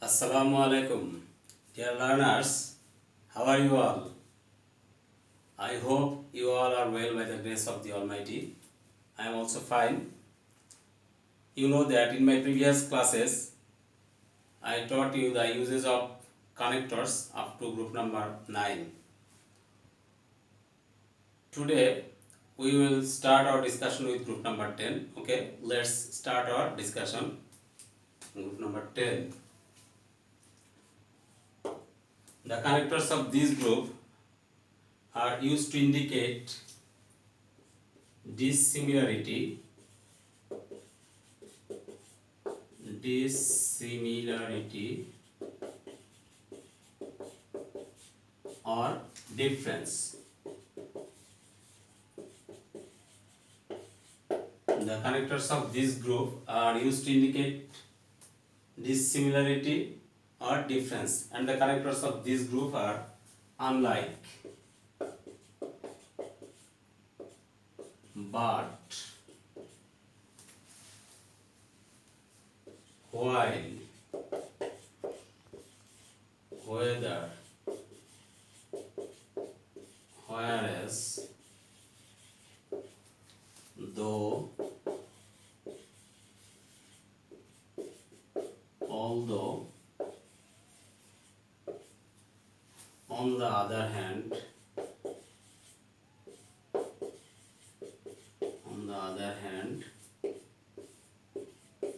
Assalamu alaikum. Dear learners, how are you all? I hope you all are well by the grace of the Almighty. I am also fine. You know that in my previous classes, I taught you the uses of connectors up to group number 9. Today, we will start our discussion with group number 10. Okay, let's start our discussion. Group number 10. The connectors of this group are used to indicate dissimilarity or difference. The connectors of this group are used to indicate dissimilarity or difference, and the connectors of this group are unlike, but, while, whether, whereas, though, although, on the other hand,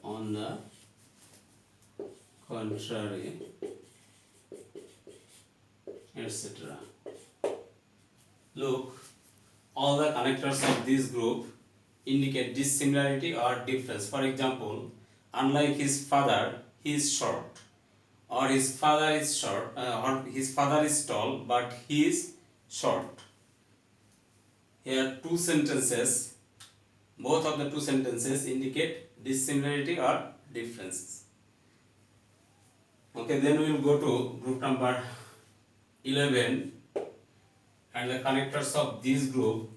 on the contrary, etc. Look, all the connectors of this group indicate dissimilarity or difference. For example, unlike his father, he is short, or his father is short, or his father is tall, but he is short. Here, two sentences, both of the two sentences indicate dissimilarity or differences. Okay, then we will go to group number 11, and the connectors of this group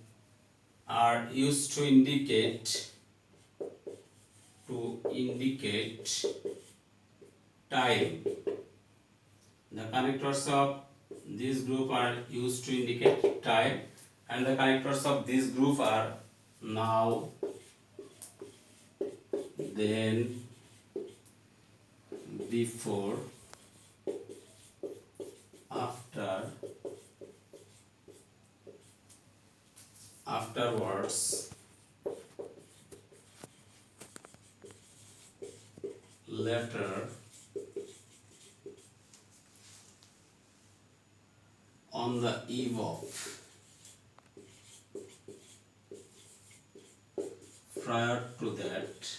are used to indicate time. The connectors of this group are used to indicate time, and the connectors of this group are now, then, before, after, afterwards, later, on the eve of, prior to that,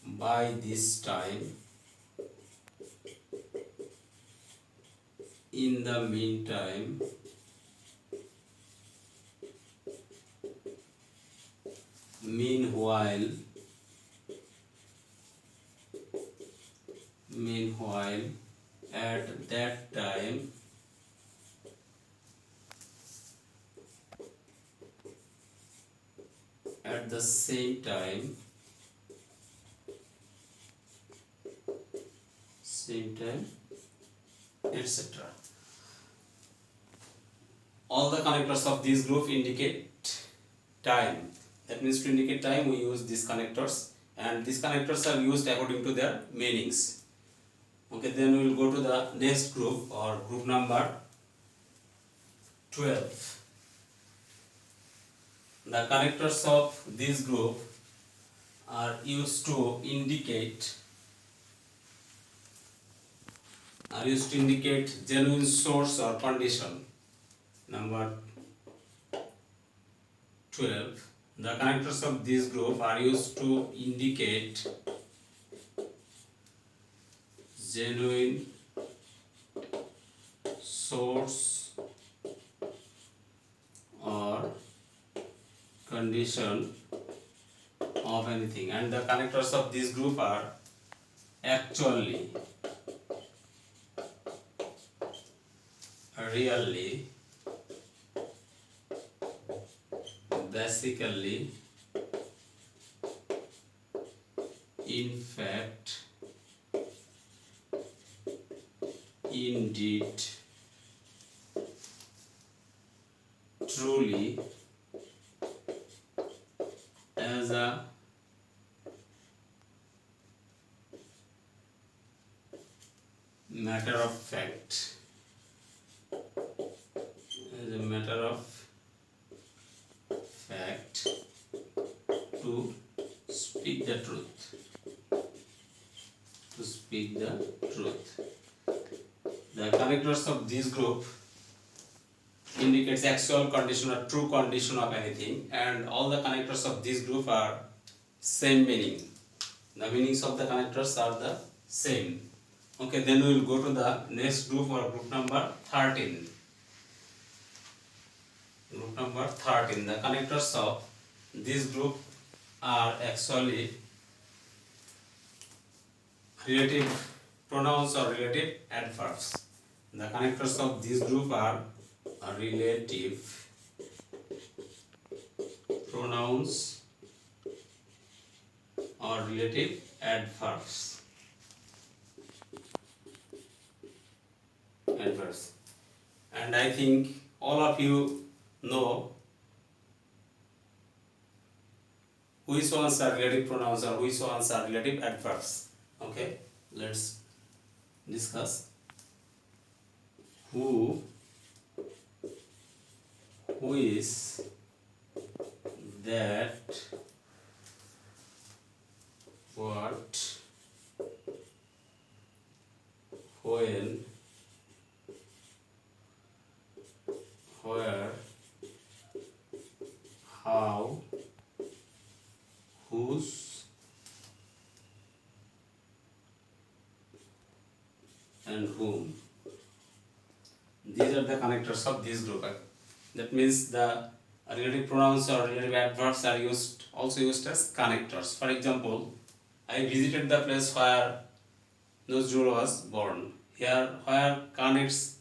by this time, in the meantime, meanwhile, at that time, at the same time, etc. All the connectors of this group indicate time. That means to indicate time, we use these connectors, and these connectors are used according to their meanings. Okay, then we will go to the next group, or group number 12. The connectors of this group are used to indicate genuine source or condition. Number 12. The connectors of this group are used to indicate genuine source or condition of anything, and the connectors of this group are actually, really, basically, in fact, indeed, truly, as a matter of fact, as a matter of fact, to speak the truth, to speak the truth. The connectors of this group indicates actual condition or true condition of anything, and all the connectors of this group are same meaning. The meanings of the connectors are the same. Okay, then we will go to the next group, or group number 13. Group number 13. The connectors of this group are actually relative pronouns or relative adverbs. The connectors of this group are relative pronouns or relative adverbs. And I think all of you know which ones are relative pronouns or which ones are relative adverbs. Okay, let's discuss. Who is, that, what, when, where, how, whose, and whom. These are the connectors of this group. That means the relative pronouns or relative adverbs are also used as connectors. For example, I visited the place where Nazrul was born. Here, where connects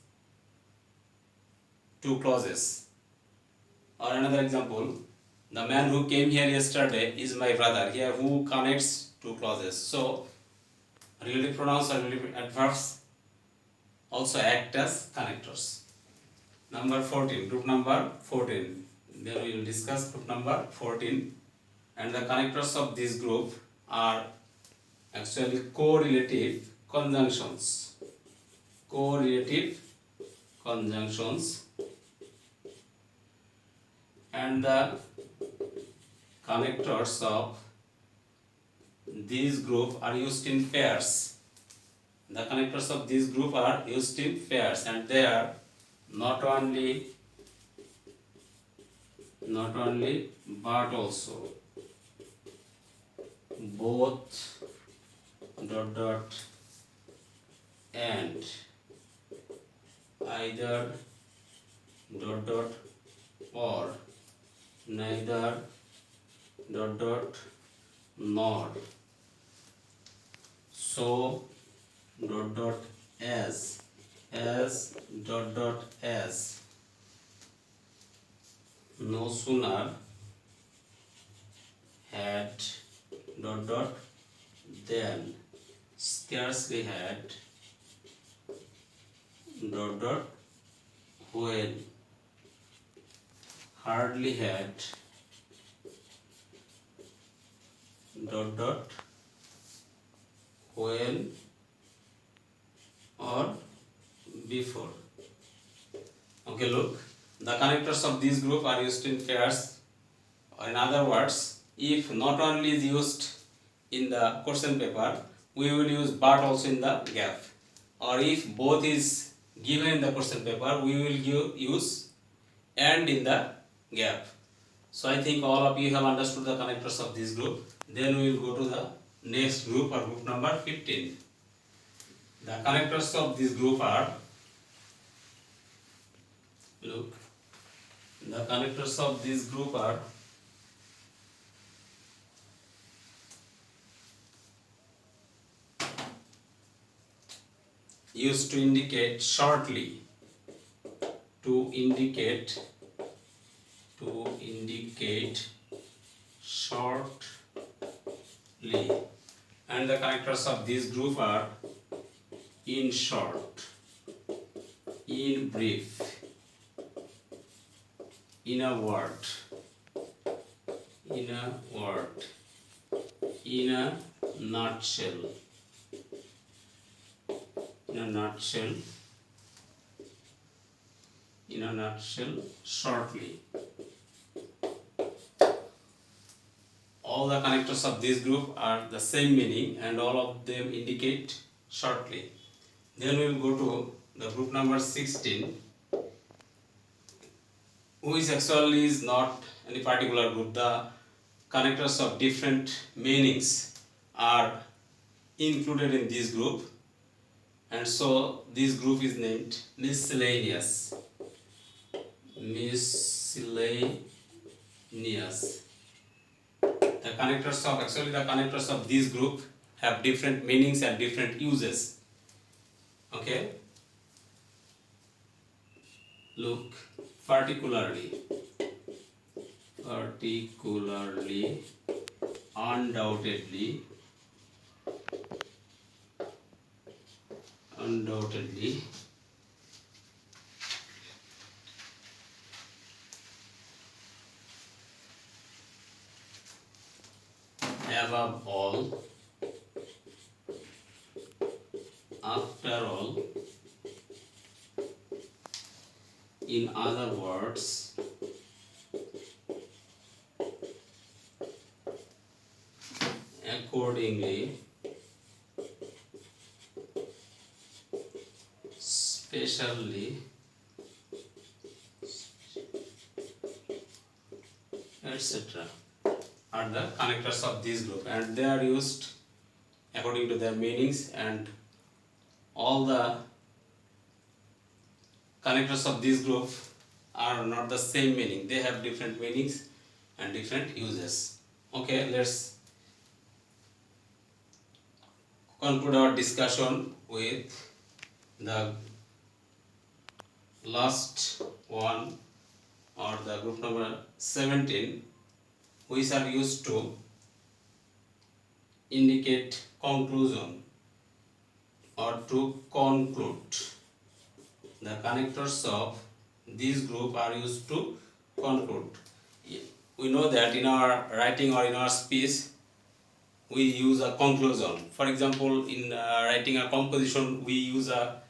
two clauses. Or another example, the man who came here yesterday is my brother. Here, who connects two clauses. So, relative pronouns or relative adverbs also act as connectors. Number 14, group number 14. Then we will discuss group number 14. And the connectors of this group are actually correlative conjunctions. Correlative conjunctions. And the connectors of this group are used in pairs. The connectors of this group are used in pairs, and they are not only but also both and either or neither nor so as no sooner had then scarcely had when hardly had when or before. Okay, look, the connectors of this group are used in pairs. In other words, if not only is used in the question paper, we will use but also in the gap. Or if both is given in the question paper, we will use and in the gap. So I think all of you have understood the connectors of this group. Then we will go to the next group, or group number 15. The connectors of this group are, look, the connectors of this group are used to indicate shortly, shortly, and the connectors of this group are in short, in brief, in a word, in a word, in a nutshell, in a nutshell, in a nutshell, shortly. All the connectors of this group are the same meaning and all of them indicate shortly. Then we will go to the group number 16, which actually is not any particular group. The connectors of different meanings are included in this group, and so this group is named miscellaneous. Miscellaneous. The connectors of this group have different meanings and different uses. Okay. Look, particularly, undoubtedly, above all, after all, in other words, accordingly, specially, etc. are the connectors of this group, and they are used according to their meanings, and all the connectors of this group are not the same meaning. They have different meanings and different uses. Okay, let's conclude our discussion with the last one, or the group number 17, which are used to indicate conclusion or to conclude. The connectors of this group are used to conclude. We know that in our writing or in our speech, we use a conclusion. For example, in writing a composition, we use a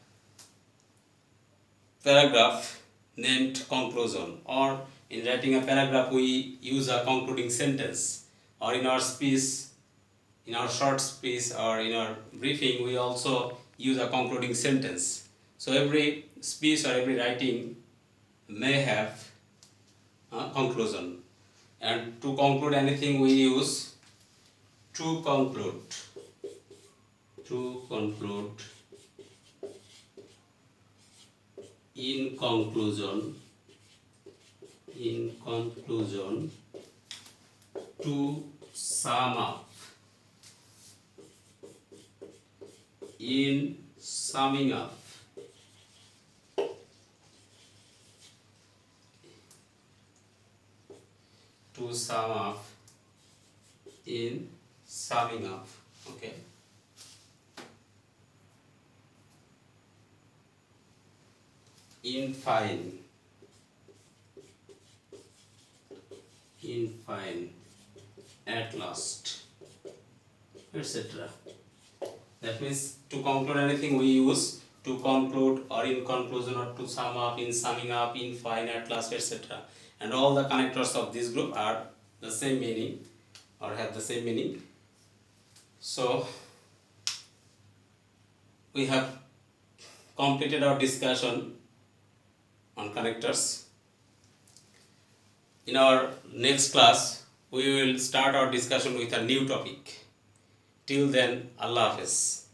paragraph named conclusion, or in writing a paragraph, we use a concluding sentence, or in our speech, in our short speech or in our briefing, we also use a concluding sentence. So every speech or every writing may have a conclusion, and to conclude anything we use to conclude, in conclusion, to sum up, in summing up, to sum up, in summing up. Okay. In fine, at last, etc. That means to conclude anything we use to conclude, or in conclusion, or to sum up, in summing up, in fine, at last, etc. And all the connectors of this group are the same meaning or have the same meaning. So we have completed our discussion on connectors. In our next class, we will start our discussion with a new topic. Till then, Allah Hafiz.